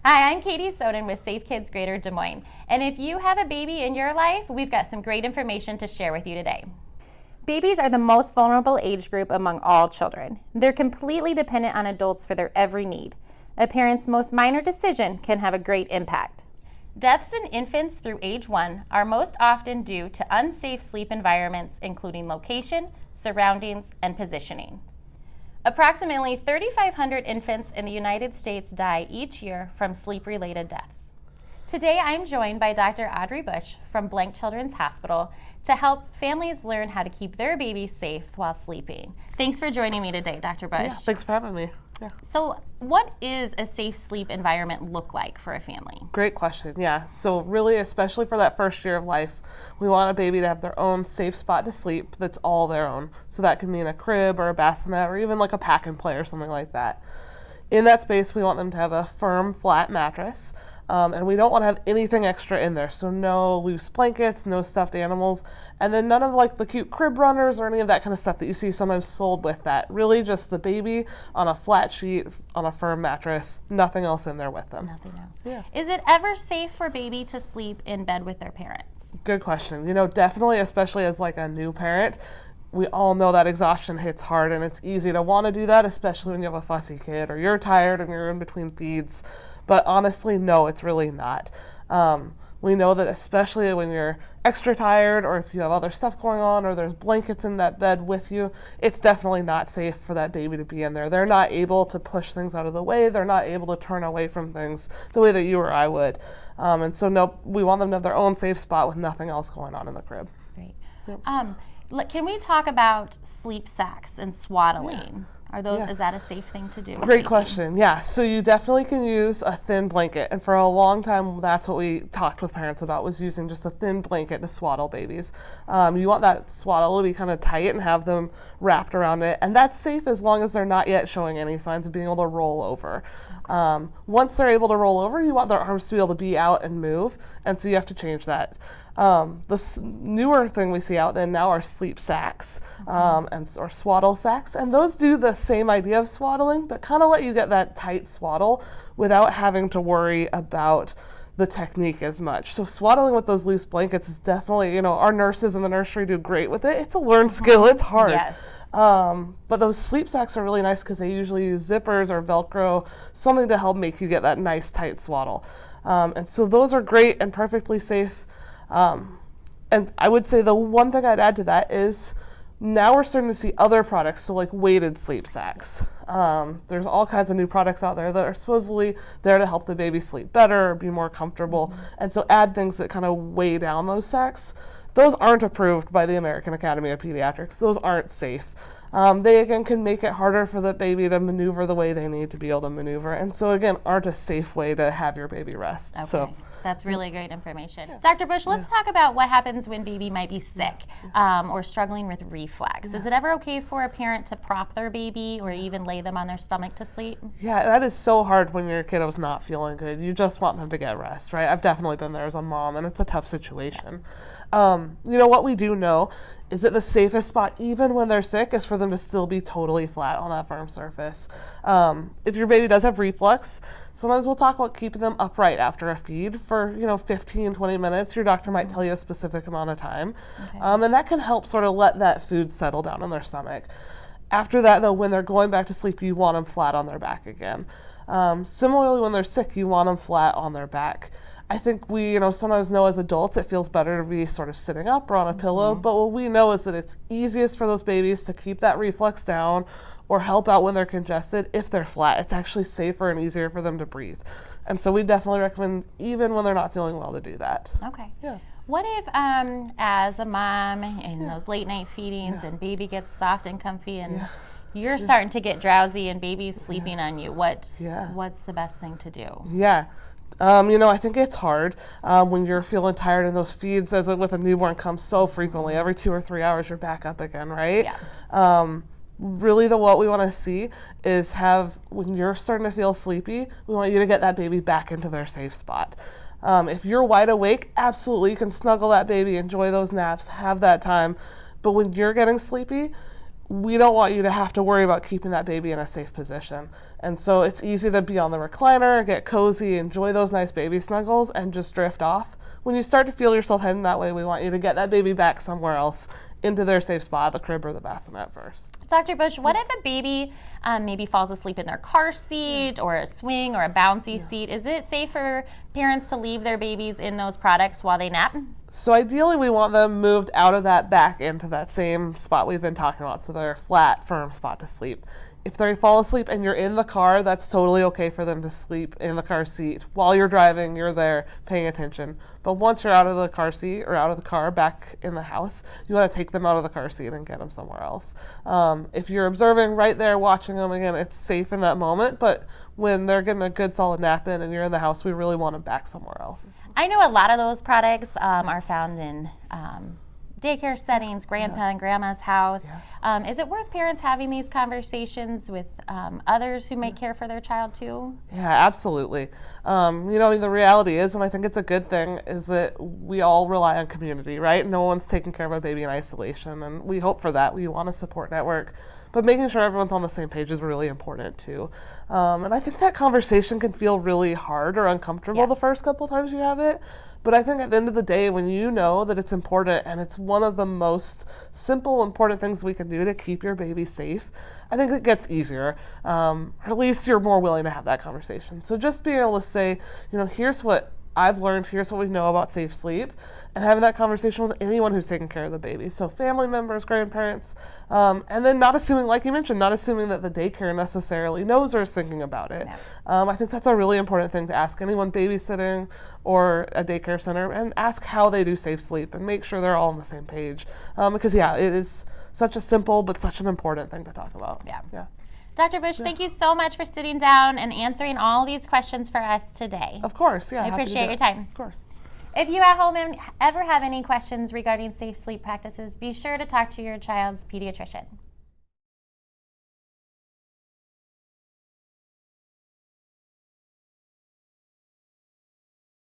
Hi, I'm Katie Soden with Safe Kids Greater Des Moines. And if you have a baby in your life, we've got some great information to share with you today. Babies are the most vulnerable age group among all children. They're completely dependent on adults for their every need. A parent's most minor decision can have a great impact. Deaths in infants through age 1 are most often due to unsafe sleep environments, including location, surroundings, and positioning. Approximately 3,500 infants in the United States die each year from sleep-related deaths. Today, I'm joined by Dr. Audrey Bush from Blank Children's Hospital to help families learn how to keep their babies safe while sleeping. Thanks for joining me today, Dr. Bush. Yeah, thanks for having me. Yeah. So what is a safe sleep environment look like for a family? Great question. Yeah. So really, especially for that first year of life, we want a baby to have their own safe spot to sleep that's all their own. So that can mean a crib or a bassinet or even like a pack and play or something like that. In that space, we want them to have a firm, flat mattress. And we don't want to have anything extra in there. So no loose blankets, no stuffed animals, and then none of like the cute crib runners or any of that kind of stuff that you see sometimes sold with that. Really just the baby on a flat sheet, on a firm mattress, nothing else in there with them. Nothing else. Yeah. Is it ever safe for baby to sleep in bed with their parents? Good question. Definitely, especially as like a new parent, we all know that exhaustion hits hard and it's easy to want to do that, especially when you have a fussy kid or you're tired and you're in between feeds. But honestly, no, it's really not. We know that especially when you're extra tired or if you have other stuff going on or there's blankets in that bed with you, it's definitely not safe for that baby to be in there. They're not able to push things out of the way. They're not able to turn away from things the way that you or I would. And so no, we want them to have their own safe spot with nothing else going on in the crib. Great. Yep. Can we talk about sleep sacks and swaddling? Is that a safe thing to do? Great question. Yeah. So you definitely can use a thin blanket. And for a long time, that's what we talked with parents about, was using just a thin blanket to swaddle babies. You want that swaddle to be kind of tight and have them wrapped around it. And that's safe as long as they're not yet showing any signs of being able to roll over. Once they're able to roll over, you want their arms to be able to be out and move. And so you have to change that. The newer thing we see out there now are sleep sacks or swaddle sacks, and those do the same idea of swaddling, but kind of let you get that tight swaddle without having to worry about the technique as much. So swaddling with those loose blankets is definitely, our nurses in the nursery do great with it. It's a learned skill. It's hard. Yes. But those sleep sacks are really nice because they usually use zippers or Velcro, something to help make you get that nice tight swaddle. And so those are great and perfectly safe. And I would say the one thing I'd add to that is now we're starting to see other products, so like weighted sleep sacks. There's all kinds of new products out there that are supposedly there to help the baby sleep better or be more comfortable. And so add things that kind of weigh down those sacks. Those aren't approved by the American Academy of Pediatrics. Those aren't safe. They, again, can make it harder for the baby to maneuver the way they need to be able to maneuver. And so, again, aren't a safe way to have your baby rest. Okay. So, that's really great information. Yeah. Dr. Bush, let's talk about what happens when baby might be sick or struggling with reflux. Is it ever okay for a parent to prop their baby or even lay them on their stomach to sleep? Yeah, that is so hard when your kiddo's not feeling good. You just want them to get rest, right? I've definitely been there as a mom, and it's a tough situation. What we do know is that the safest spot, even when they're sick, is for them to still be totally flat on that firm surface. If your baby does have reflux, sometimes we'll talk about keeping them upright after a feed for, 15, 20 minutes. Your doctor might tell you a specific amount of time. Okay. And that can help sort of let that food settle down in their stomach. After that, though, when they're going back to sleep, you want them flat on their back again. Similarly, when they're sick, you want them flat on their back. I think we, sometimes know as adults it feels better to be sort of sitting up or on a pillow, but what we know is that it's easiest for those babies to keep that reflux down or help out when they're congested if they're flat. It's actually safer and easier for them to breathe. And so we definitely recommend, even when they're not feeling well, to do that. Okay. Yeah. What if, as a mom in those late night feedings and baby gets soft and comfy and you're starting to get drowsy and baby's sleeping on you, what's the best thing to do? Yeah. I think it's hard when you're feeling tired and those feeds, as with a newborn, come so frequently. Every 2 or 3 hours, you're back up again, right? Yeah. Really, what we want to see is when you're starting to feel sleepy, we want you to get that baby back into their safe spot. If you're wide awake, absolutely, you can snuggle that baby, enjoy those naps, have that time. But when you're getting sleepy, we don't want you to have to worry about keeping that baby in a safe position. And so it's easy to be on the recliner, get cozy, enjoy those nice baby snuggles, and just drift off. When you start to feel yourself heading that way, we want you to get that baby back somewhere else into their safe spot, the crib or the bassinet first. Dr. Bush, what if a baby maybe falls asleep in their car seat or a swing or a bouncy seat? Is it safe for parents to leave their babies in those products while they nap? So ideally we want them moved out of that back into that same spot we've been talking about, so they're a flat, firm spot to sleep. If they fall asleep and you're in the car, that's totally okay for them to sleep in the car seat. While you're driving, you're there paying attention. But once you're out of the car seat or out of the car back in the house, you want to take them out of the car seat and get them somewhere else. If you're observing right there, watching them, again, it's safe in that moment. But when they're getting a good solid nap in and you're in the house, we really want them back somewhere else. I know a lot of those products are found in daycare settings, grandpa and grandma's house. Is it worth parents having these conversations with others who might care for their child too? Yeah, absolutely. The reality is, and I think it's a good thing, is that we all rely on community, right? No one's taking care of a baby in isolation, and we hope for that. We want a support network. But making sure everyone's on the same page is really important too. And I think that conversation can feel really hard or uncomfortable the first couple times you have it. But I think at the end of the day, when you know that it's important and it's one of the most simple, important things we can do to keep your baby safe, I think it gets easier. Or at least you're more willing to have that conversation. So just being able to say, here's what I've learned, here's what we know about safe sleep, and having that conversation with anyone who's taking care of the baby. So family members, grandparents, and then not assuming, like you mentioned, not assuming that the daycare necessarily knows or is thinking about it. I think that's a really important thing to ask anyone babysitting or a daycare center, and ask how they do safe sleep and make sure they're all on the same page. Because it is such a simple but such an important thing to talk about. Yeah. Dr. Bush, thank you so much for sitting down and answering all these questions for us today. Of course, yeah. I appreciate your time. Of course. If you at home ever have any questions regarding safe sleep practices, be sure to talk to your child's pediatrician.